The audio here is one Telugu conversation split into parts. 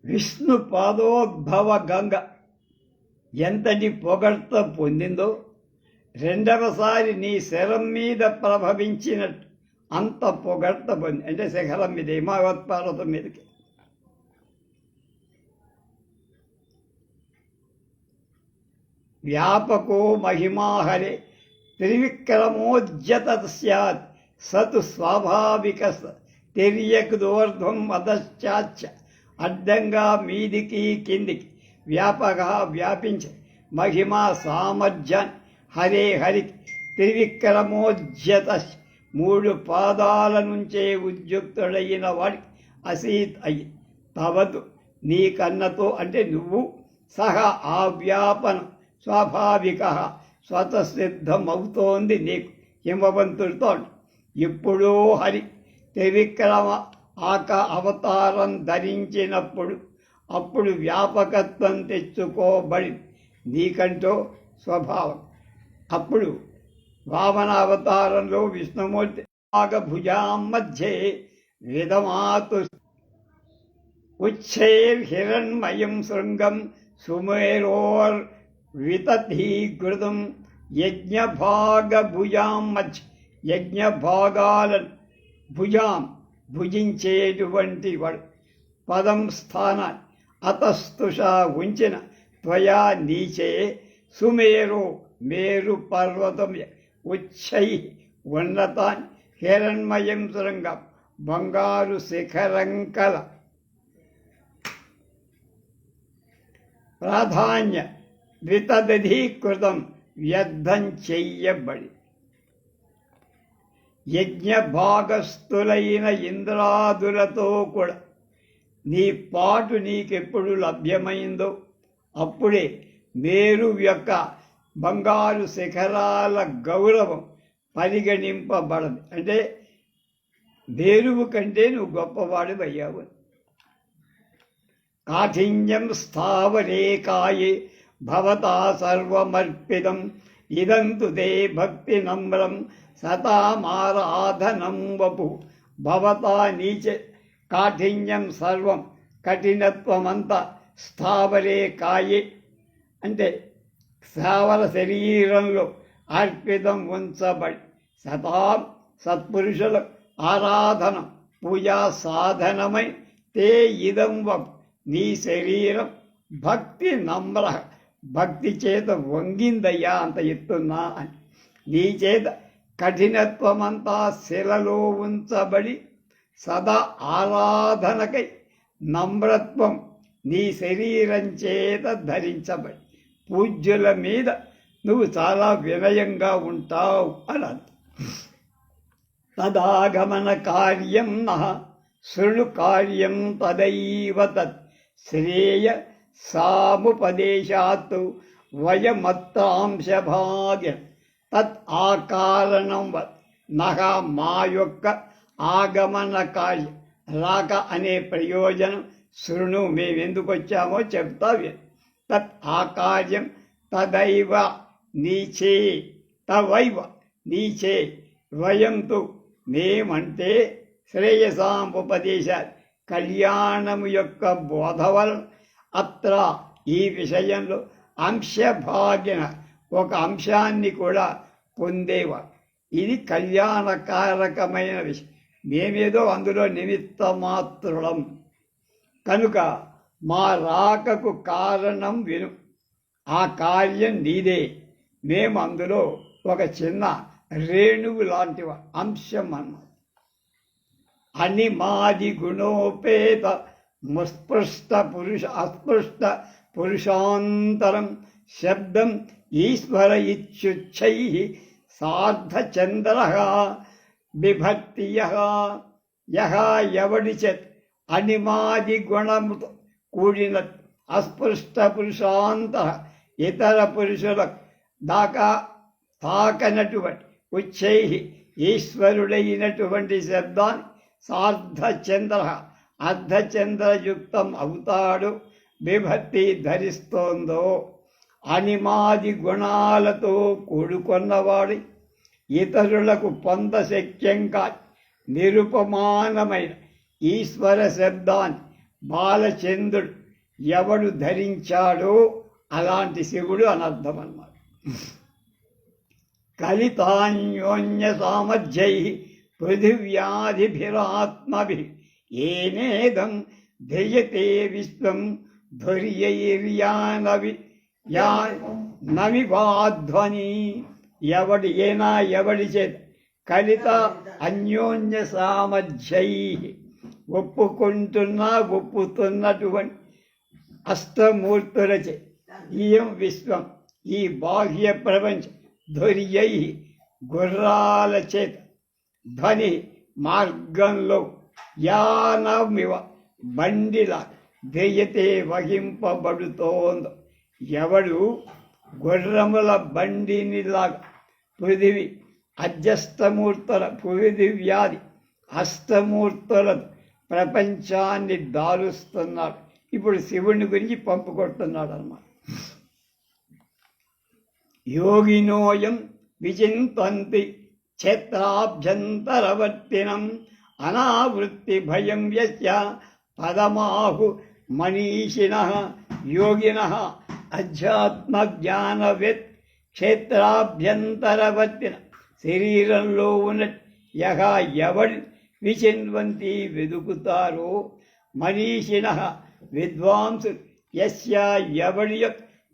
విష్ణు పాదోద్భవ గంగ ఎంతటి పొగడ్త పొందిందో రెండవసారి నీ శరం మీద ప్రభవించినట్టు అంత పొగడ్త పొంది, అంటే శిఖరం మీద హిమావత్ పర్వతం మీదకి. వ్యాపకో మహిమాహరే త్రివిక్రమోజ్జత స్యాత్ సతు స్వాభావిక తిర్యకుదోర్ధ్వం అధశ్చాచ్చ. అడ్డంగా మీదికి కిందికి వ్యాపక వ్యాపించే మహిమా సామర్థ్యాన్ని హరే హరికి త్రివిక్రమోజ్జత మూడు పాదాల నుంచే ఉద్యుక్తుడైన వాడికి అసీత్ అయ్యి తవదు నీకన్నతో అంటే నువ్వు సహా ఆ వ్యాపన స్వాభావిక స్వతసిద్ధమవుతోంది నీకు హిమవంతుడితో. ఎప్పుడో హరి త్రివిక్రమ అవతారం ధరించినప్పుడు అప్పుడు వ్యాపకత్వం తెచ్చుకోబడి నీకంటూ స్వభావం. అప్పుడు వామనావతారంలో విష్ణుమూర్తి భుజాం మధ్యే విదమాతు ఉచ్చైర్హిరణ్మయం శృంగం సుమేరోర్ వితధీకృతం. యజ్ఞభాగభుజాం మధ్య యజ్ఞభాగాలను భుజాం భుజించేటువంటి వాడు పదం స్థానాన్ని అతస్తుష ఉంచిన త్వయా నీచే సుమేరో మేరు పర్వతం ఉచ్చై ఉన్నతాన్ని హిరణ్మయం శృంగం బంగారు శిఖరంకల ప్రాధాన్య వితదధీకృతం వ్యర్థం చెయ్యబడి యజ్ఞభాగస్థులైన ఇంద్రాదులతో కూడా నీ పాటు నీకెప్పుడు లభ్యమైందో అప్పుడే మేరు యొక్క బంగారు శిఖరాల గౌరవం పరిగణింపబడదు. అంటే మేరువు కంటే నువ్వు గొప్పవాడు అయ్యావు. కాఠిన్యం స్థావరే కాయే భవతా సర్వమర్పితం ఇదంతు తే భక్తి నమ్రం సతామారాధనం వపు. భవతా నీచే కాఠిన్యం సర్వం కఠినత్వమంతా స్థావరే కాయే అంటే స్థావర శరీరంలో అర్పితం ఉంచబడి సతాం సత్పురుషుల ఆరాధన పూజా సాధనమై తే ఇదం వపు నీ శరీరం భక్తి నమ్ర భక్తి చేత వంగిందయ్యా అంత ఎత్తున్నా అని. నీ చేత కఠినత్వమంతా శిలలో ఉంచబడి సదా ఆరాధనకై నమ్రత్వం నీ శరీరం చేత ధరించబడి పూజ్యుల మీద నువ్వు చాలా వినయంగా ఉంటావు అని అర్థం. తదాగమన కార్యం నః శృణు కార్యం తదైవ తత్ శ్రేయ సాముపదేశాత్ వయమత్తాంశభాగ్య తత్ ఆకారణం నహ మా యొక్క ఆగమన కార్యం రాక అనే ప్రయోజనం శృణు మేమెందుకు వచ్చామో చెప్తావి. తత్ ఆకార్యం తదైవ నీచే తవైవ నీచే వయంతు మేమంటే శ్రేయసాం ఉపదేశాలు కళ్యాణము యొక్క బోధ వలన అత్ర ఈ విషయంలో అంశభాగ్యన ఒక అంశాన్ని కూడా పొందేవారు. ఇది కళ్యాణకారకమైన విషయం. మేమేదో అందులో నిమిత్త మాత్రులం కనుక మా రాకకు కారణం విను. ఆ కార్యం నీదే. మేము అందులో ఒక చిన్న రేణువు లాంటివ అంశం అన్నమాట. అనిమాది గుణోపేత అస్పృష్ట పురుషాంతరం శబ్దం ఈశ్వర ఇత్యుచ్చై సార్ధచంద్ర బిభక్తి ఎవడి చేత అనిమాది గుణముతో కూడిన అస్పృష్ట పురుషాంత ఇతర పురుషులకు దాకా తాకనటువంటి ఉచ్చై ఈశ్వరుడైనటువంటి శబ్దాన్ని సార్ధచంద్ర అర్ధచంద్రయుక్తం అవుతాడు. విభక్తి ధరిస్తోందో అనిమాది గుణాలతో కూడుకొన్నవాడి ఇతరులకు పొందశక్యంగా నిరుపమానమైన ఈశ్వర శబ్దాన్ని బాలచంద్రుడు ఎవడు ధరించాడో అలాంటి శివుడు అనర్థం అన్నమాట. కలితాన్యోన్య సామర్థ్యై పృథివ్యాధిభిరాత్మభి ఏనేదం ధయతే విశ్వం ధ్వర్యైర్యానవి నవివాధ్వని. ఎవడి చేత కలిత అన్యోన్య సామర్థ్యై ఒప్పుతున్నటువంటి అష్టమూర్తులచే ఇయం విశ్వం ఈ బాహ్య ప్రపంచం ధ్వర్యై గుర్రాల చేత ధ్వని మార్గంలో యానమివ బండిలా దెయ్యతే వహింపబడుతోందో. ఎవడు గుర్రముల బండినిలాగా పృథివి అధ్యష్టమూర్తుల పృథివ్యాధి అష్టమూర్తుల ప్రపంచాన్ని దాలుస్తున్నాడు. ఇప్పుడు శివుని గురించి పంపుకొట్టున్నాడు అన్నమాట. యోగినోయం విచింతంతి క్షేత్రాభ్యంతరవర్తినం అనావృత్తి భయం యస్య పదమాహు మనీషిణః యోగినః అధ్యాత్మజ్ఞానవేత్ క్షేత్రాభ్యంతరవర్తిన. శరీరంలో ఉన్న ఎవడి విచిన్వంతి వెదుకుతారో మనీషిణః విద్వాంసులు యస్య ఎవడి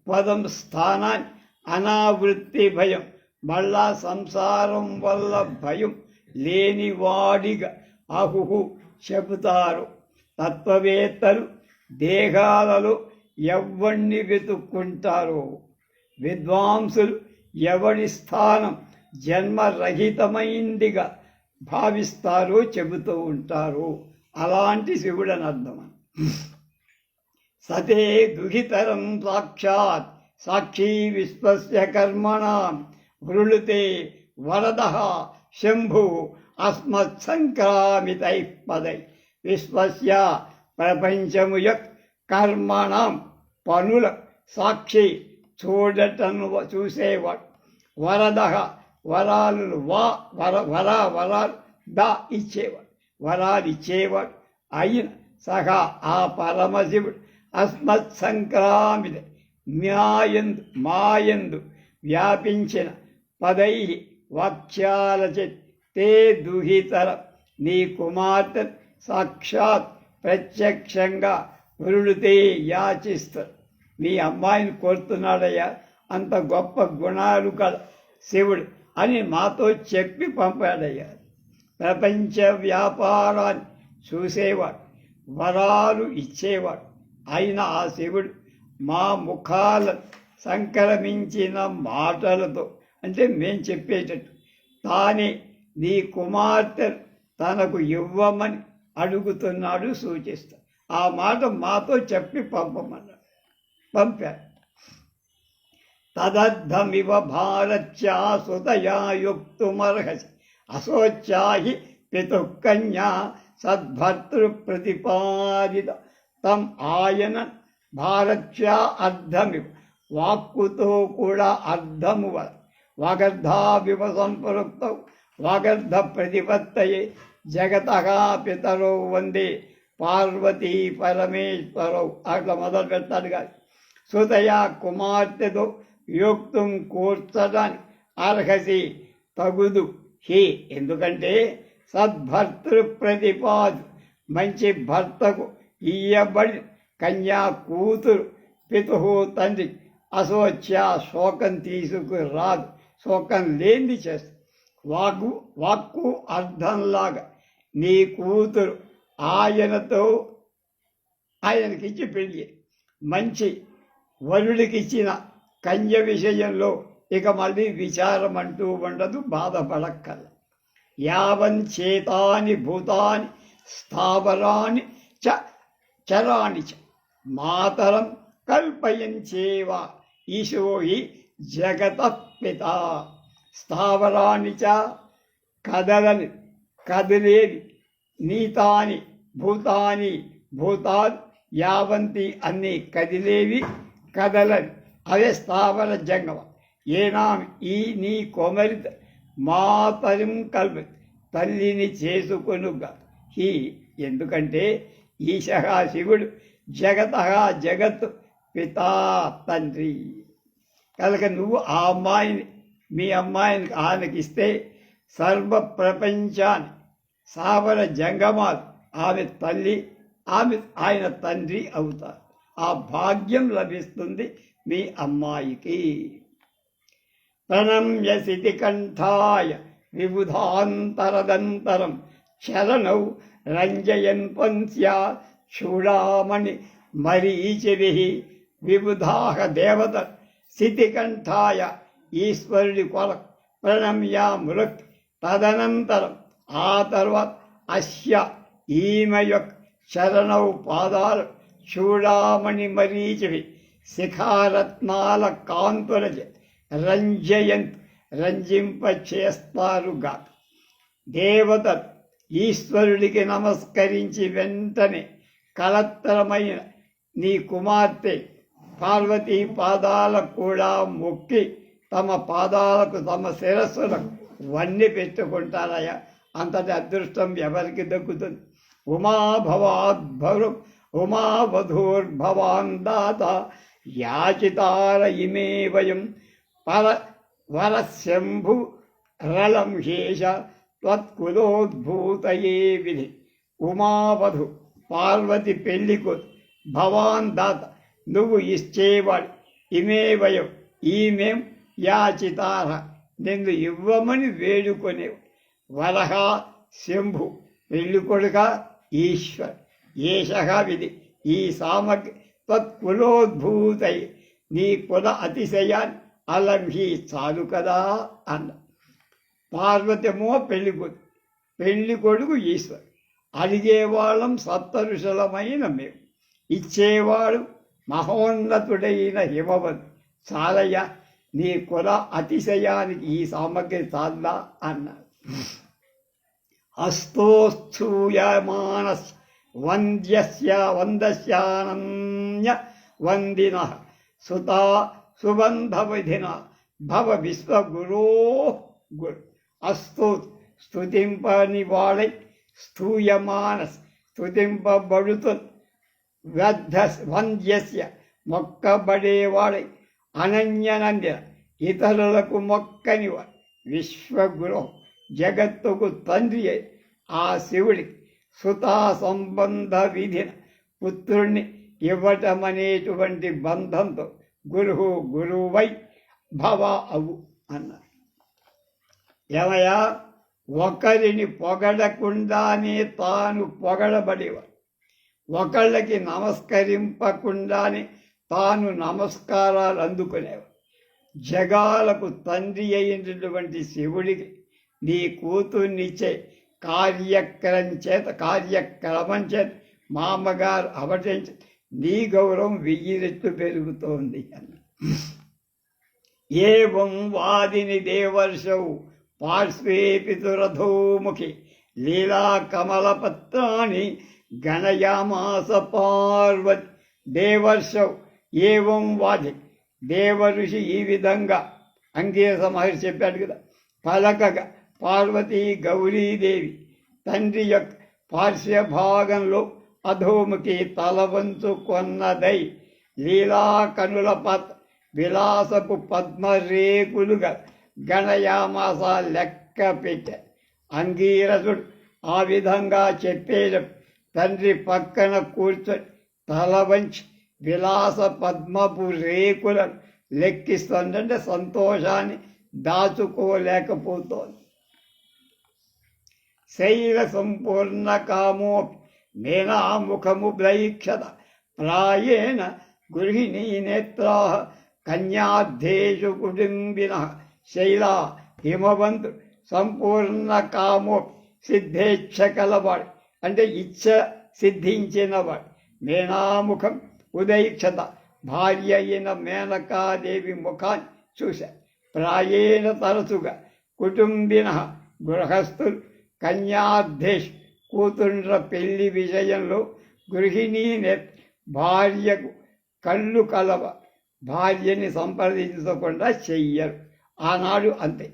పదం స్థానాన్ని అనావృత్తి భయం మళ్ళా సంసారం వల్ల భయం లేనివాడిగా అహుహు చెబుతారు. తత్వవేత్తలు దేహాలలో ఎవరిని వెతుక్కుంటారో విద్వాంసులు ఎవడి స్థానం జన్మరహితమైందిగా భావిస్తారో చెబుతూ ఉంటారు. అలాంటి శివుడని అర్థం. సతే దుహితరం సాక్షాత్ సాక్షి విశ్వస్య కర్మణాం వృళుతే వరదః శంభు అస్మత్సంక్రామితై పదై. విశ్వస్య ప్రపంచము యొక్క కర్మణం పనుల సాక్షి చూసేవాడు. వరదః వరాలు వరాలు వరాలు ఇచ్చేవాడు అయిన సహా ఆ పరమశివుడు అస్మత్సంక్రామిత మాయందు వ్యాపించిన పదై వాక్యాలచే తే దుహితర నీ కుమార్తె సాక్షాత్ ప్రత్యక్షంగా వృళుతే యాచిస్తారు. మీ అమ్మాయిని కోరుతున్నాడయ్యా, అంత గొప్ప గుణాలు కల శివుడు అని మాతో చెప్పి పంపాడయ్యా. ప్రపంచ వ్యాపారాన్ని చూసేవాడు, వరాలు ఇచ్చేవాడు అయిన ఆ శివుడు మా ముఖాల సంక్రమించిన మాటలతో అంటే మేం చెప్పేటట్టు తానే నీ కుమార్తె తనకు ఇవ్వమని అడుగుతున్నాడు సూచిస్తా. ఆ మాట మాతో చెప్పి పంపమన్నాడు. పంపాడు. తదర్థమివ భారత్యా సుతయా యుక్తుమర్హసి అశోచ్యాహి పితుఃకన్యా సద్భర్తృ ప్రతిపాదిత తం ఆయన భారత్యా అర్థమివ వాక్కుతో కూడా అర్థము వాగర్ధావివ సంపృక్తౌ వాగర్ధ ప్రతిపత్తయే జగతః పితరో వందే పార్వతీ పరమేశ్వరౌ. అట్లా మొదలు పెడతాడు కాదు. సుతయా కుమార్తెతో యోక్తం కూర్చడానికి అర్హసి తగుదు హి. ఎందుకంటే సద్భర్తృ ప్రతిపాదు మంచి భర్తకు ఇయ్యబడి కన్యా కూతురు పితుహు తండ్రి అశోచ్య శోకం తీసుకురాదు, శోకం లేనిది చేస్తుంది. వాక్కు అర్థంలాగా నీ కూతురు ఆయనకిచ్చి పెళ్ళి మంచి వరుడికిచ్చిన కన్య విషయంలో ఇక మళ్ళీ విచారం అంటూ ఉండదు, బాధపడక్కల. యావంచేతాని భూతాని స్థావరాని చరాణి చ మాతరం కల్పయంచేవా ఈశో హి జగతః పిత. స్థావరాని చ కదలేవి నీతాని భూతాని భూతాలు యావంతి అన్నీ కదిలేవి కదలని అవే స్థావర జంగమ. ఏనామి ఈ నీ కొమరిత మాతరిం కల్ప తల్లిని చేసుకొనుగా హి. ఎందుకంటే ఈశ శివుడు, జగత జగత్తు, పితా తండ్రి. కనుక నువ్వు ఆ అమ్మాయిని, మీ అమ్మాయిని ఆయనకి ఇస్తే సర్వ ప్రపంచాన్ని సావర జంగమాలు ఆమె తల్లి, ఆయన తండ్రి అవుతారు. ఆ భాగ్యం లభిస్తుంది మీ అమ్మాయికి. ప్రణమ్య శితికంఠాయ విబుధాంతరదంతరం చరణౌ రంజయన్ పంస్యా చూడామణి మరీచిభిః. విబుధాః దేవత శితికంఠాయ ఈశ్వరుడి కొరకు ప్రణమ్య మృక్. తదనంతరం ఆ తర్వాత అస్య ఈమె యొక్క చరణౌ పాదాలు చూడామణి మరీచివి శిఖారత్నాల కాంతులచ రంజయంత్ రంజింపచేస్తారుగా. దేవత ఈశ్వరుడికి నమస్కరించి వెంటనే కలత్తరమైన నీ కుమార్తె పార్వతీ పాదాలకు కూడా మొక్కి తమ పాదాలకు, తమ శిరస్సులకు వన్ని పెట్టుకుంటారయ్యా. అంతటి అదృష్టం ఎవరికి దక్కుతుంది? ఉమాభవాద్భరు ఉమావధూర్భవాన్ దాత యాచితార ఇమే వయం పర వరశంభు రళం హేష త్వత్కులోద్భూతయే విధి. ఉమావధు పార్వతి పెళ్లికు భవాన్ దాత నువ్వు ఇచ్చేవాడు. ఇమే వయం ఈమెం యాచితార నిన్ను ఇవ్వమని వేడుకొనేవు. వరహ శంభు పెళ్లి కొడుక ఈశ్వర్. ఏషః విధి ఈ సామగ్రి తత్కులోద్భూతై నీ కుల అతిశయాన్ని అలంఘి చాలు కదా అన్న. పార్వతేమో పెళ్లి కొడుకు ఈశ్వర్. అడిగేవాళ్ళం సప్తఋషులమైన మేము, ఇచ్చేవాడు మహోన్నతుడైన హిమవత్. చాలయ్య నీ కుల అతిశయానికి ఈ సామగ్రి చాలా అన్నారు. హస్తోస్థూయమానస్ వంద్యస్యానంన్య వందినః సుతా సుబంధ విధిన భవ విశ్వగురో గురు. అస్తు స్తుతింపని వాడై, స్థూయమానస్ స్తుతింపబడుతుంది, వంద్యస్య మొక్కబడేవాడై, అనన్యనందిన ఇతరులకు మొక్కనివాడు, విశ్వగురు జగత్తుకు తండ్రి ఆ శివుడికి సుతా సంబంధ విధిన పుత్రుణ్ణి ఇవ్వటమనేటువంటి బంధంతో గురువై భవ అవు అన్నారు. ఏమయ్యా, ఒకరిని పొగడకుండానే తాను పొగడబడేవాడు, ఒకళ్ళకి నమస్కరింపకుండానే తాను నమస్కారాలు అందుకునేవాడు. జగాలకు తండ్రి అయినటువంటి శివుడికి నీ కూతుర్నిచ్చే కార్యక్రమం చేత మామగారు అవటించి నీ గౌరవం 1000 రెట్లు పెరుగుతోంది అన్న. ఏవం వాదిని దేవర్షౌ పార్శ్వే పితురధోముఖి లీలా కమలపత్రాన్ని గణయామాస పార్వతి. దేవర్షౌ ఏవం వాది దేవఋషి ఈ విధంగా అంగీరస మహర్షి చెప్పాడు కదా, పలకగా పార్వతీ గౌరీదేవి తండ్రి యొక్క పార్శ్వభాగంలో అధోముఖి తలవంచుకొన్నదై లీలా కనుల విలాసపు పద్మరేకులుగా గణయామాస లెక్క పెట్టా. అంగీరసుడు ఆ విధంగా చెప్పేట తండ్రి పక్కన కూర్చొని తల వంచి విలాస పద్మపు రేకులను లెక్కిస్తుందంటే సంతోషాన్ని దాచుకోలేకపోతోంది. శైల సంపూర్ణ కామో మేనాముఖము బ్లైక్షత ప్రాయేణ గృహిణీ నేత్రా కన్యార్థేషు కుటుంబిన. శైల హిమవంతు సంపూర్ణ కామో సిద్ధేచ్ఛ కలవాడు అంటే ఇచ్ఛ సిద్ధించినవాడు. మేనాముఖం ఉదైక్షత భార్య అయిన మేనకాదేవి ముఖాన్ని చూశారు. ప్రాయేణ తరచుగా కుటుంబిన గృహస్థులు కన్యార్థేష్ కూతుండ్ర పెళ్లి విషయంలో గృహిణీ భార్యకు కళ్ళు కలవ భార్యని సంప్రదించకుండా చెయ్యరు. ఆనాడు అంతే.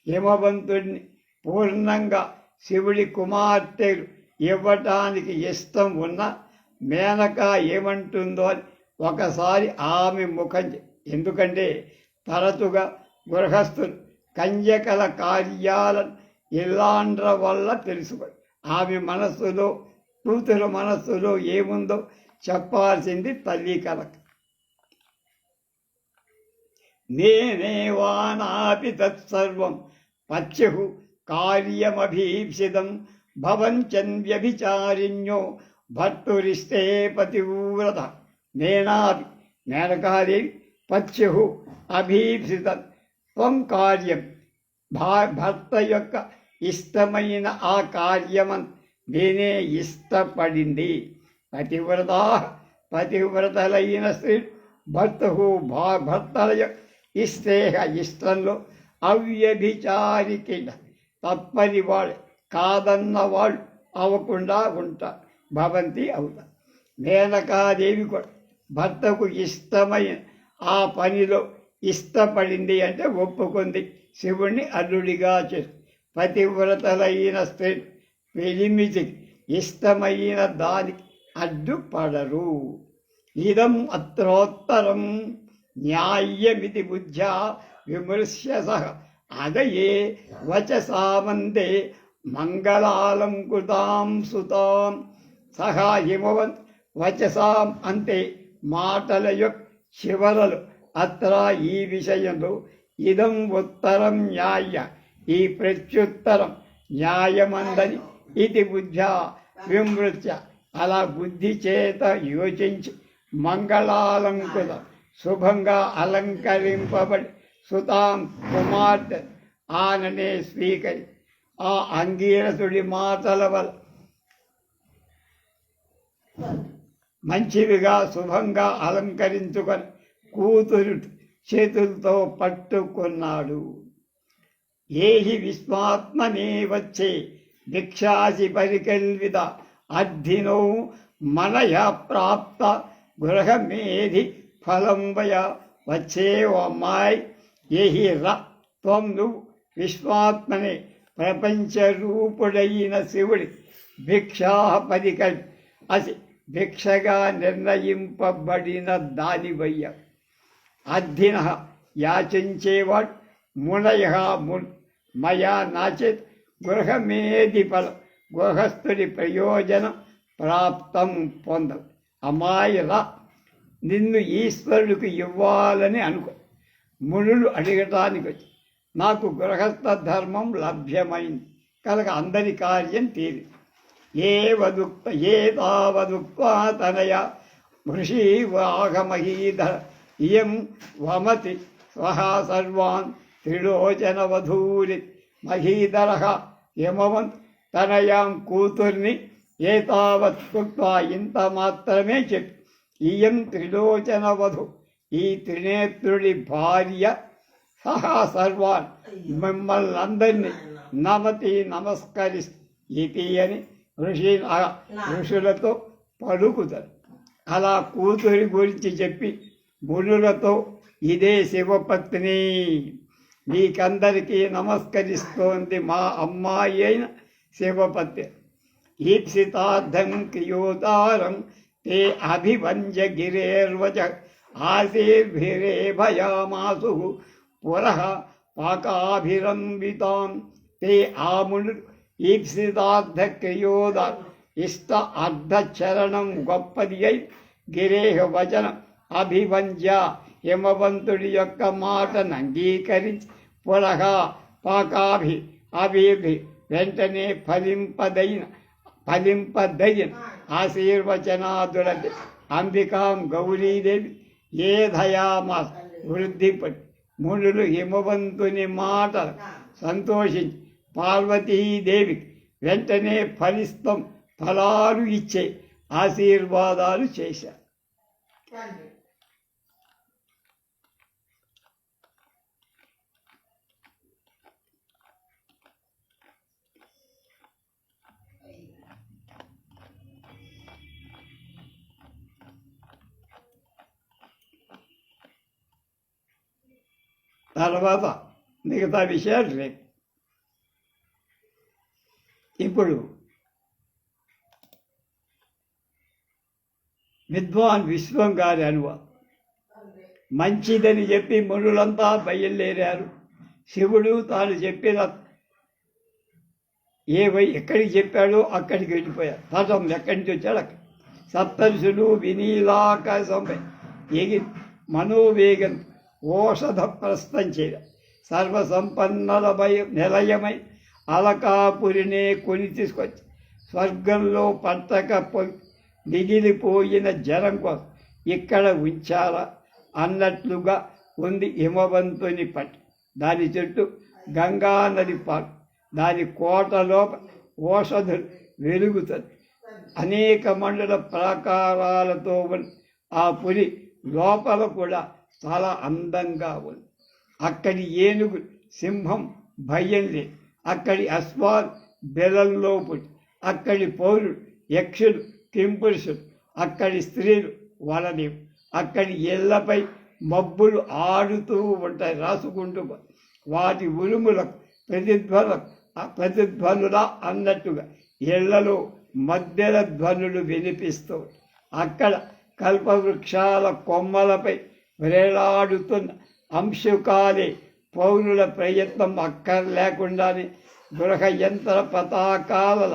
హిమవంతుడిని పూర్ణంగా శివుడి కుమార్తెలు ఇవ్వటానికి ఇష్టం ఉన్న మేనక ఏమంటుందో అని ఒకసారి ఆమె ముఖం ఎందుకంటే తరచుగా గృహస్థులు కంజకల కార్యాలను ఇల్లాండ్ర వల్ల తెలుసుకో ఆమె మనస్సులో కూతురు మనస్సులో ఏముందో చెప్పాల్సింది తల్లి కలక. నేనేవానాపి తత్సర్వం పత్యు కార్యమభీప్సితం భవంచన్ వ్యభిచారిణ్యో భర్తురిస్తే పతివ్రత. నేనాపి మేనకాదేవి పత్యు అభీప్సితం త్వం కార్యం భర్త యొక్క ఇష్టమైన ఆ కార్యమన్ నేనే ఇష్టపడింది. పతివ్రతలైన స్త్రీ భర్తల ఇష్టంలో అవ్యభిచారికిన తప్పని వాళ్ళు కాదన్న వాళ్ళు అవ్వకుండా ఉంటారు, భవంతి అవుతారు. మేనకాదేవి కూడా భర్తకు ఇష్టమైన ఆ పనిలో ఇష్టపడింది అంటే ఒప్పుకుంది, శివుణ్ణి అల్లుడిగా చేసి. పతివ్రతలైన స్త్రీ పెరిమితికి ఇష్టమైన దానికి అడ్డుపడరు. ఇదం అత్రోత్తరం న్యాయమితి బుద్ధ్యా విమృశ్య సహ అదయే వచసామందే మంగళాలంకృతాం సుతాం. సహా హిమవంత్ వచసాం అంటే మాటల యొక్క చివరలు. అత్ర ఈ విషయంలో ఇదం ఉత్తరం న్యాయ ఈ ప్రత్యుత్తరం న్యాయమందని ఇది బుద్ధ్యా విమృత్య అలా బుద్ధి చేత యోచించి మంగళాలంకృత శుభంగా అలంకరింపబడి సుతాం కుమార్తె ఆననే స్వీకరి. ఆ అంగీరసుడి మాటల వల్ల మంచివిగా శుభంగా అలంకరించుకొని కూతురు చేతులతో పట్టుకున్నాడు. ఏహి విశ్వాత్మనే వచ్చే భిక్షాసి పరికల్విత అర్థినో మనయ ప్రాప్త గృహమేధి ఫలం వయ. వచ్చేవో అమ్మాయి, ఏహి ర త్వం నువ్వు విశ్వాత్మనే ప్రపంచరూపుడైన శివుడి భిక్షా పరికల్ అసి భిక్షగా నిర్ణయింపబడిన దానివయ్య. అర్థిన యాచించేవాడు మునయ మయా నాచేత్ గృహమేది ఫలం గృహస్థుడి ప్రయోజనం ప్రాప్తం పొందవు. అమ్మాయి రా, నిన్ను ఈశ్వరుడికి ఇవ్వాలని అనుకో. మునులు అడగటానికి వచ్చి నాకు గృహస్థ ధర్మం లభ్యమైంది కనుక అందరి కార్యం తీరి. ఏ తావదుక్వా తనయ ఋషి వాఘమహీధర ఇయం వమతి స్వహా సర్వాన్ త్రిలోచనవధూరి. మహీధర యమవంత్ తనయాం కూతుర్ని ఏతావత్ కృత్వా ఇంత మాత్రమే చెప్పి ఇయం త్రిలోచనవధు ఈ త్రినేత్రుడి భార్య సహా సర్వాన్ మిమ్మల్ని అందరినీ నమతి నమస్కరిస్తూ ఇది అని ఋషులతో పలుకుతారు. అలా కూతురి గురించి చెప్పి మునులతో ఇదే శివపత్ని మీకందరికీ నమస్కరిస్తోంది మా అమ్మాయి అయిన శివపత్ని. ఈప్సితార్థం క్రియోతారం తే అభివంజ గిరేర్వచ ఆశీర్భిరే భయామాసు పురః పాకాభిరంబితాం. తే ఆమును ఈప్సితార్థ క్రియోదార్ ఇష్ట అర్ధచరణం గొప్పది అయి గిరేహ వచనం అభివంజ హిమవంతుడి యొక్క మాటను అంగీకరించి పురః పాకాభి అభిభి వెంటనే ఫలింపదైన ఆశీర్వచనాదులది అంబికాం గౌరీదేవి ఏధయామాస్ వృద్ధిపడి. మునులు హిమవంతుని మాటలు సంతోషించి పార్వతీదేవికి వెంటనే ఫలాలు ఇచ్చే ఆశీర్వాదాలు చేశారు. తర్వాత మిగతా విషయాలు రేపు. ఇప్పుడు విద్వాన్ విశ్వం గారి అనువాదం. మంచిదని చెప్పి మునులంతా బయలుదేరారు. శివుడు తాను చెప్పిన ఎక్కడికి చెప్పాడో అక్కడికి వెళ్ళిపోయారు. పదం ఎక్కడి నుంచి వచ్చాడు అక్కడ. సప్తర్షులు వినీలాకాశంపై ఎగి మనోవేగం ఓషధ ప్రస్థం చేయడం. సర్వసంపన్నలమై నిలయమై అలకాపురినే కొని తీసుకొచ్చి స్వర్గంలో పట్టక మిగిలిపోయిన జనం కోసం ఇక్కడ ఉంచారా అన్నట్లుగా ఉంది హిమవంతుని పట్టు. దాని చుట్టూ గంగా నది పాటు, దాని కోటలో ఓషధులు వెలుగుతుంది. అనేక మండల ప్రాకారాలతో ఉన్న ఆ పురి లోపల కూడా చాలా అందంగా ఉంది. అక్కడి ఏనుగు సింహం భయం లేదు. అక్కడి అశ్వాలు బెలంలో పుట్టి, అక్కడి పౌరులు యక్షులు కింపురుషులు, అక్కడి స్త్రీలు వలలేవు. అక్కడి ఇళ్లపై మబ్బులు ఆడుతూ ఉంటాయి, రాసుకుంటూ. వాటి ఉరుములకు ప్రతిధ్వనులా అన్నట్టుగా ఇళ్లలో మధ్యల ధ్వనులు వినిపిస్తూ. అక్కడ కల్పవృక్షాల కొమ్మలపై వేలాడుతున్న అంశుకాలే పౌరుల ప్రయత్నం అక్కర్లేకుండానే గృహ యంత్ర పతాకాల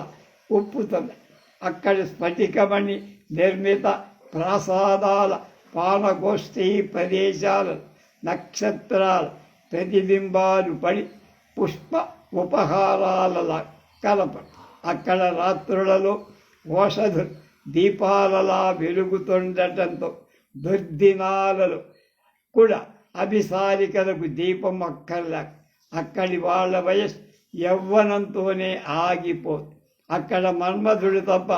ఉప్పుతుంది. అక్కడ స్ఫటికమణి నిర్మిత ప్రాసాదాల పానగోష్ఠీ ప్రదేశాల నక్షత్రాల ప్రతిబింబాలు పడి పుష్ప ఉపహారాల కలప. అక్కడ రాత్రులలో ఓషధులు దీపాలలా వెలుగుతుండటంతో దుర్దినాలలో కూడా అభిసారికలకు దీపం అక్కర్లేక అక్కడి వాళ్ళ వయస్సు యవ్వనంతోనే ఆగిపోదు. అక్కడ మన్మధుడు తప్ప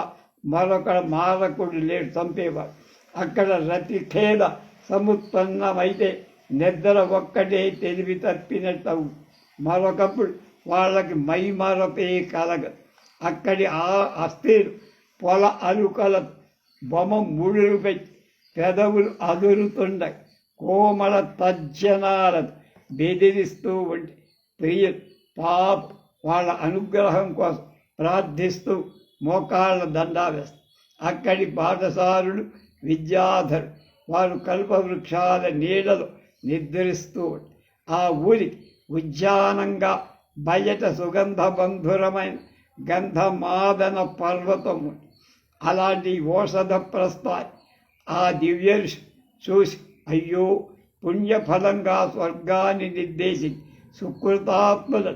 మరొక మారకుడు లేడు, చంపేవాడు. అక్కడ రతిఖేద సముత్పన్నమైతే నిద్ర ఒక్కటే తెలివి తప్పినట్టు. మరొకప్పుడు వాళ్ళకి మైమరపే కలగదు. అక్కడి ఆ అస్థిరు పొల అలుకల బొమ్మ ముడులు పెట్టి పెదవులు అదురుతుండ కోమల తర్జనాలను బెదిరిస్తూ ఉంటే ప్రియులు పాప వాళ్ళ అనుగ్రహం కోసం ప్రార్థిస్తూ మోకాళ్ళ దండా వేస్తారు. అక్కడి పాఠశాలులు విద్యాధరులు వారు కల్పవృక్షాల నీడలో నిద్రిస్తూ ఉంటారు. ఆ ఊరికి ఉద్యానంగా బయట సుగంధబంధురమైన గంధమాదన పర్వతం ఉంది. అలాంటి ఓషధ ప్రస్థాయి ఆ దివ్యలు చూసి అయ్యో పుణ్యఫలంగా స్వర్గాన్ని నిర్దేశించి సుకృతాత్మల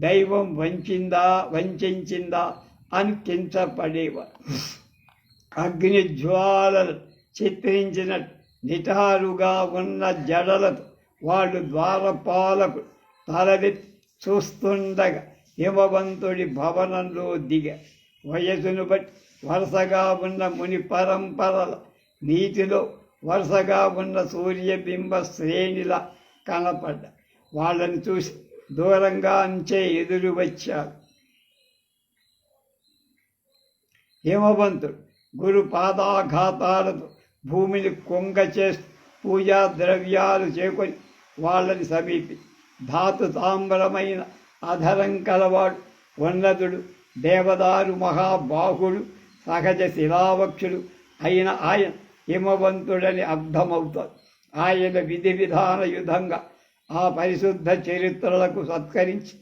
దైవం వంచిందా అని కించపడేవారు. అగ్నిజ్వాలలు చిత్రించినట్టు నిటారుగా ఉన్న జడలతో వాళ్ళు ద్వారపాలకు తలెత్తి చూస్తుండగా హిమవంతుడి భవనంలో దిగ. వయసును బట్టి వరుసగా ఉన్న ముని పరంపరల నీటిలో వరుసగా ఉన్న సూర్యబింబ శ్రేణిలా కనపడ్డ. వాళ్ళని చూసి దూరంగా అంచే ఎదురు వచ్చారు. హిమవంతుడు గురు పాదాఘాతాలతో భూమిని కొంగ చేస్తూ పూజా ద్రవ్యాలు చేకొని వాళ్ళని సమీపి ధాతు తామ్రమైన అధరం కలవాడు ఉన్నతుడు దేవదారు మహాబాహుడు సహజ శిలావక్షుడు అయిన ఆయన హిమవంతుడని అర్థమవుతాడు. ఆయన విధి విధాన యుధంగా ఆ పరిశుద్ధ చరిత్రలకు సత్కరించి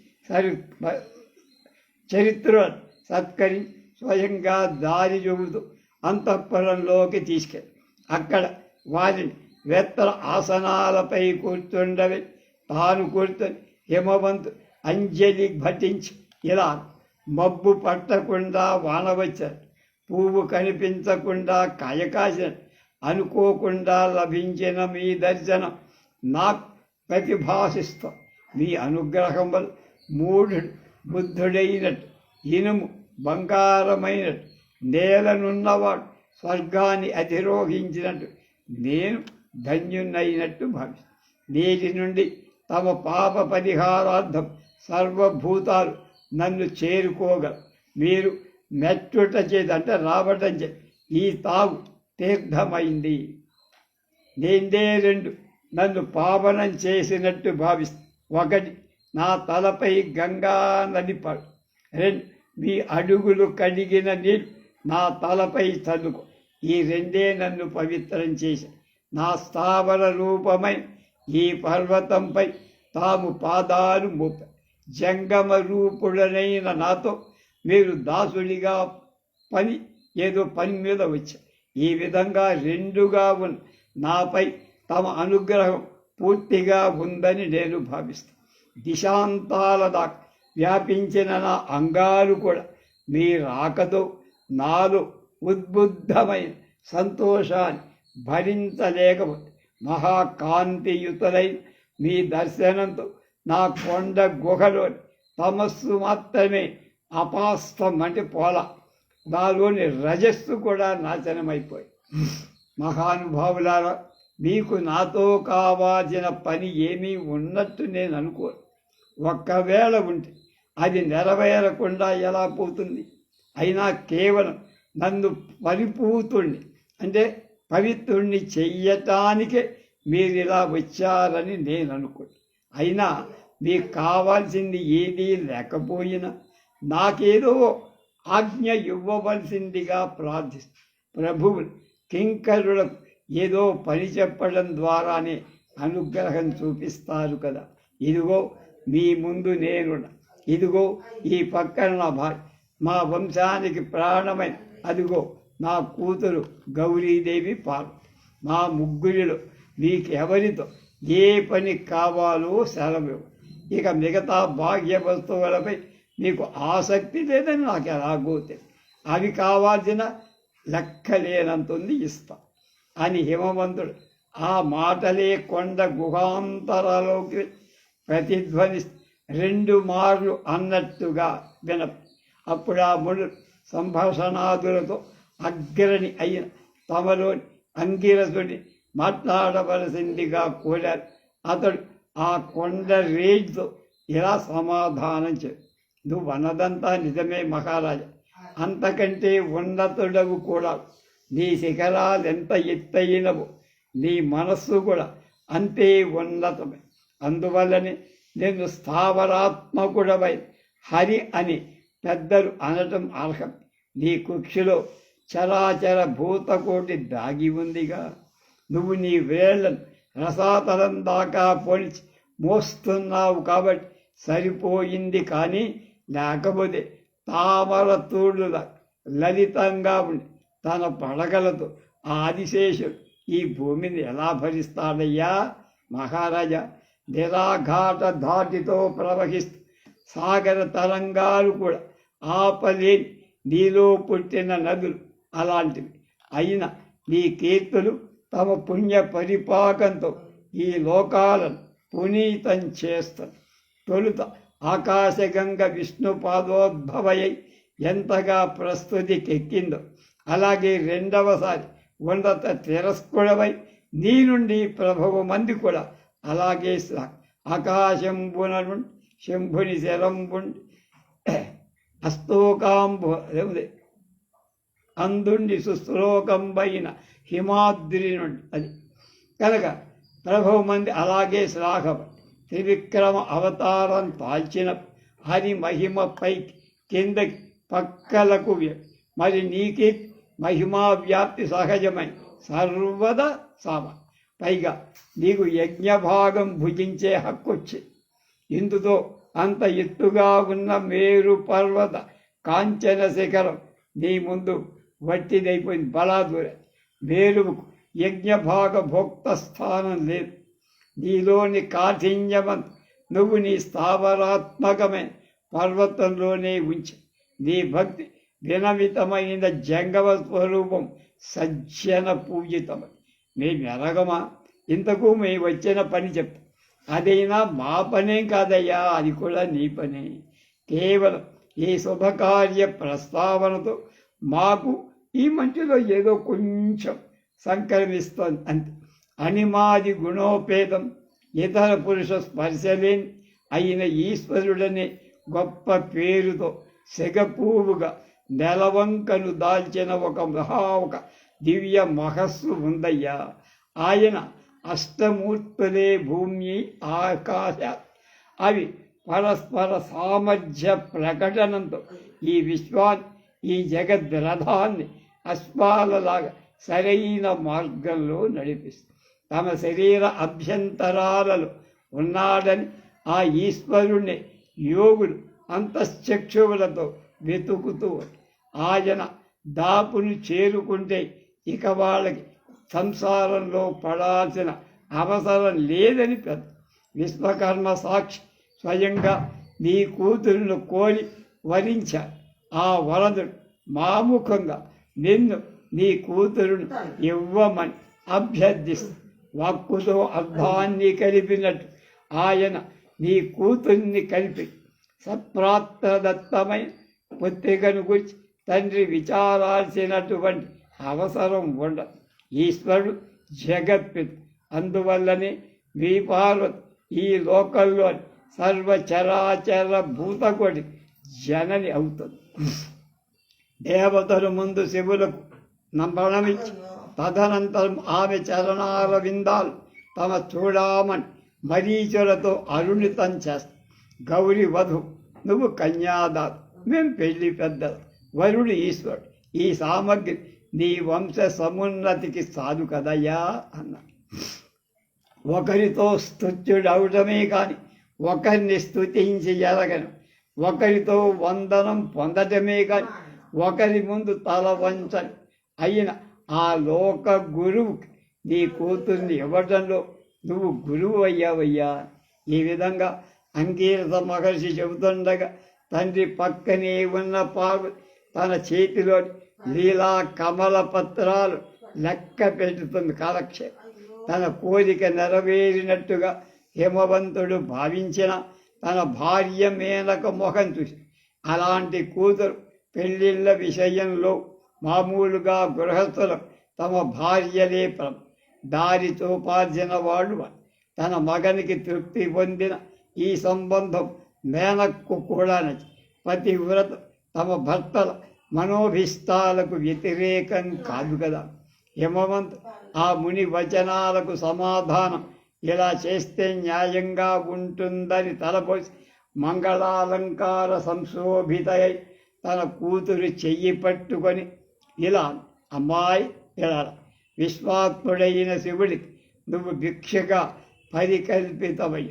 స్వయంగా దారి చెబుతూ అంతఃపురంలోకి తీసుకెళ్ళి అక్కడ వారిని వెత్తల ఆసనాలపై కూర్చుండవి. తాను కూర్చొని హిమవంతు అంజలి ఘటించి ఇలా మబ్బు పట్టకుండా వాన వచ్చారు, పువ్వు కనిపించకుండా కాయకాసిన, అనుకోకుండా లభించిన మీ దర్శనం నాకు ప్రతిభాసిస్తాం. మీ అనుగ్రహం వల్ల మూఢుడు బుద్ధుడైనట్టు, ఇనుము బంగారమైనట్టు, నేలనున్నవాడు స్వర్గాన్ని అధిరోహించినట్టు నేను ధన్యున్నైనట్టు భావిస్తాను. నేటి నుండి తమ పాప పరిహారార్థం సర్వభూతాలు నన్ను చేరుకోగలరు. మీరు మెచ్చుట చేత అంటే రావటం చేత ఈ తాగు తీర్థమైంది. నేందే రెండు నన్ను పావనం చేసినట్టు భావిస్తాను. ఒకటి, నా తలపై గంగా నది పడు. రెండు, మీ అడుగులు కడిగిన నీరు నా తలపై చల్లుకో. ఈ రెండే నన్ను పవిత్రం చేసి నా స్థావర రూపమై ఈ పర్వతంపై తాము పాదాలు మోప జంగమ రూపుడనైన నాతో మీరు దాసుడిగా ఏదో పని మీద వచ్చారు. ఈ విధంగా రెండుగా ఉన్న నాపై తమ అనుగ్రహం పూర్తిగా ఉందని నేను భావిస్తాను. దిశాంతాల దాకా వ్యాపించిన నా అంగాలు కూడా మీ రాకతో నాలో ఉద్బుద్ధమైన సంతోషాన్ని భరించలేకపోతే మహాకాంతియుతులైన మీ దర్శనంతో నా కొండ గుహలోని తమస్సు మాత్రమే అపాస్తం అంటే పోలా, నాలోని రజస్సు కూడా నాశనమైపోయి. మహానుభావులారా, మీకు నాతో కావాల్సిన పని ఏమీ ఉన్నట్టు నేను అనుకోను. ఒక్కవేళ ఉంటే అది నెరవేరకుండా ఎలా పోతుంది? అయినా కేవలం నన్ను పరిపూతుణ్ణి అంటే పవిత్రుణ్ణి చెయ్యటానికే మీరు ఇలా వచ్చారని నేను అనుకోను. అయినా మీకు కావాల్సింది ఏదీ లేకపోయినా నాకేదో ఆజ్ఞ ఇవ్వవలసిందిగా ప్రార్థిస్తూ ప్రభువులు కింకరులకు ఏదో పని చెప్పడం ద్వారానే అనుగ్రహం చూపిస్తారు కదా. ఇదిగో మీ ముందు నేనున్నా, ఇదిగో ఈ పక్కన నా భార్య, మా వంశానికి ప్రాణమైన అదిగో నా కూతురు గౌరీదేవి పాలు. మా ముగ్గురిలో మీకు ఎవరితో ఏ పని కావాలో సెలవు. ఇక మిగతా భాగ్య వస్తువులపై మీకు ఆసక్తి లేదని నాకు ఎలాగో తెలియదు. అవి కావాల్సిన లెక్కలేనంతుంది ఇస్తా అని హిమవంతుడు ఆ మాటలే కొండ గుహాంతరాలోకి ప్రతిధ్వని 2 మార్లు అన్నట్టుగా అప్పుడు ఆ ముడు సంభాషణాదులతో అగ్రణి అయిన తమలోని అంగిరసుని మాట్లాడవలసిందిగా కోరారు. అతడు ఆ కొండ రేజ్తో ఇలా సమాధానం చెప్పు, నువ్వు అన్నదంతా నిజమే మహారాజా, అంతకంటే ఉన్నతుడవు కూడా. నీ శిఖరాలు ఎంత ఎత్తైనవో నీ మనస్సు కూడా అంతే ఉన్నతమే. అందువల్లనే నేను స్థావరాత్మకుడవై హరి అని పెద్దలు అనటం అర్హం. నీ కుక్షిలో చరాచర భూతకోటి దాగి ఉందిగా. నువ్వు నీ వేళ్లను రసాతలం దాకా పొలిచి మోస్తున్నావు కాబట్టి సరిపోయింది. కానీ లేకపోతే తామర తూడుల లలితంగా ఉండి తన పడగలతో ఆదిశేషుడు ఈ భూమిని ఎలా భరిస్తాడయ్యా మహారాజా? నిరాఘాట ధాటితో ప్రవహిస్తూ సాగర తరంగాలు కూడా ఆపలేని నీలో పుట్టిన నదులు అలాంటివి. అయినా నీ కీర్తులు తమ పుణ్య పరిపాకంతో ఈ లోకాలను పునీతం చేస్తారు. తొలుత ఆకాశగంగ విష్ణు పాదోద్భవయై ఎంతగా ప్రస్తుతికెక్కిందో అలాగే రెండవసారి ఉన్నత తిరస్కుడవై నీ నుండి ప్రభవ మంది కూడా అలాగే ఆకాశంబున నుండి శంభుని శరంబుండి అస్తోకాంబు అందుండి సుశ్లోకంబైన హిమాద్రి నుండి అది కనుక ప్రభవ మంది అలాగే శ్లాఘవ త్రివిక్రమ అవతారం తాల్చిన హరి మహిమ పైకి కిందకి పక్కలకు మరి నీకే మహిమా వ్యాప్తి సహజమై సర్వదా సామ. పైగా నీకు యజ్ఞభాగం భుజించే హక్కు వచ్చింది. ఇందుతో అంత ఎత్తుగా ఉన్న మేరు పర్వత కాంచన శిఖరం నీ ముందు వట్టిదైపోయింది. బలాదూర మేరుకు యజ్ఞభాగ భోక్త స్థానం లేదు. నీలోని కాఠిన్యమంత నువ్వు నీ స్థావరాత్మకమైన పర్వతంలోనే ఉంచి నీ భక్తి వినమితమైన జంగమ స్వరూపం సజ్జన పూజితమై మేము ఎరగమా? ఇంతకు మేము వచ్చిన పని చెప్తాం. అదైనా మా పనేం కాదయ్యా, అది కూడా నీ పనే. కేవలం ఈ శుభకార్య ప్రస్తావనతో మాకు ఈ మధ్యలో ఏదో కొంచెం సంక్రమిస్తోంది అంతే. అనిమాది గుణోపేతం ఇతర పురుష స్పర్శలేని అయిన ఈశ్వరుడనే గొప్ప పేరుతో సెగపూవుగా నెలవంకను దాల్చిన ఒక దివ్య మహస్సు ఉందయ్యా. ఆయన అష్టమూర్తులే భూమి ఆకాశ అవి పరస్పర సామర్థ్య ప్రకటనంతో ఈ జగద్రథాన్ని అశ్వాలలాగా సరైన మార్గంలో నడిపిస్తుంది. తమ శరీర అభ్యంతరాలలో ఉన్నాడని ఆ ఈశ్వరుణ్ణి యోగులు అంతశ్చక్షువులతో వెతుకుతూ ఆయన దాపును చేరుకుంటే ఇక వాళ్ళకి సంసారంలో పడాల్సిన అవసరం లేదని పెద్ద విశ్వకర్మ సాక్షి స్వయంగా నీ కూతురును కోరి వరించారు. ఆ వరదుడు మాముఖంగా నిన్ను నీ కూతురును ఇవ్వమని అభ్యర్థిస్తూ వాక్కుతో అర్థాన్ని కలిపినట్టు ఆయన నీ కూతుర్ని కలిపి సత్ప్రాప్తదత్తమైన పుత్రికను గురించి తండ్రి విచారాల్సినటువంటి అవసరం ఉండదు. ఈశ్వరుడు జగత్పిత. అందువల్లనే మీ పార్వతి ఈ లోకంలోని సర్వచరాచర భూతకోటి జనని అవుతుంది. దేవతలు ముందు శివులకు నమనమిచ్చి తదనంతరం ఆమె చరణాల విందాలు తమ చూడామని మరీచులతో అరుణితం చేస్తాం. గౌరి వధు, నువ్వు కన్యాదాత, మేం పెళ్లి పెద్దలు, వరుడు ఈశ్వరుడు. ఈ సామగ్రి నీ వంశ సమున్నతికి సాధు కదయ్యా అన్నారు. ఒకరితో స్తుత్యుడవటమే కాని ఒకరిని స్తుతించి ఎరగను, ఒకరితో వందనం పొందటమే కాని ఒకరి ముందు తల వంచని అయిన ఆ లోక గురువుకి నీ కూతుర్ని ఇవ్వటంలో నువ్వు గురువు అయ్యావయ్యా. ఈ విధంగా అంగీరస మహర్షి చెబుతుండగా తండ్రి పక్కనే ఉన్న పార్వతి తన చేతిలో లీలా కమల పత్రాలు లెక్క పెట్టుతుంది. కాలక్షేపం తన కోరిక నెరవేరినట్టుగా హిమవంతుడు భావించిన తన భార్య మేనక మొహం చూసి, అలాంటి కూతురు పెళ్ళిళ్ళ విషయంలో మామూలుగా గృహస్థులు తమ భార్యలే దారి చూపాల్సిన వాళ్ళు. తన మగనికి తృప్తి పొందిన ఈ సంబంధం మేనక్కు కూడా నచ్చి పతివ్రత తమ భర్తల మనోభిష్టాలకు వ్యతిరేకం కాదు కదా. హిమవంతు ఆ ముని వచనాలకు సమాధానం ఇలా చేస్తే న్యాయంగా ఉంటుందని తలపోసి మంగళాలంకార సంశోభితయై తన కూతురు చెయ్యి పట్టుకొని ఇలా, అమ్మాయి ఇలా, విశ్వాత్ముడైన శివుడికి నువ్వు భిక్షగా పరికల్పితమయ్య.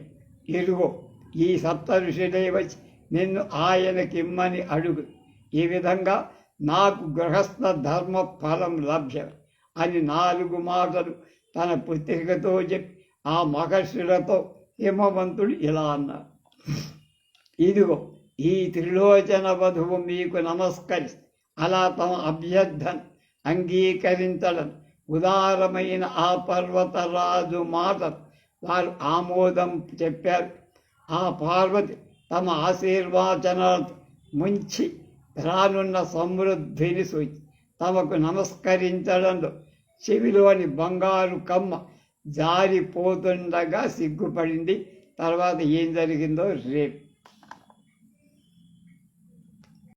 ఇరుగో ఈ సప్త ఋషులే వచ్చి నిన్ను ఆయనకిమ్మని అడుగు. ఈ విధంగా నాకు గృహస్థ ధర్మ ఫలం లభ్యం అని 4 మాటలు తన పుత్రికతో చెప్పి ఆ మహర్షులతో హిమవంతుడు ఇలా అన్నారు. ఇదిగో ఈ త్రిలోచన వధువు మీకు నమస్కరిస్తే అలా తమ అభ్యర్థన అంగీకరించడం ఉదారమైన ఆ పర్వతరాజు మాటలు వారు ఆమోదం చెప్పారు. ఆ పార్వతి తమ ఆశీర్వచనాలతో ముంచి రానున్న సమృద్ధిని సూచి తమకు నమస్కరించడంలో చెవిలోని బంగారు కమ్మ జారిపోతుండగా సిగ్గుపడింది. తర్వాత ఏం జరిగిందో రేపు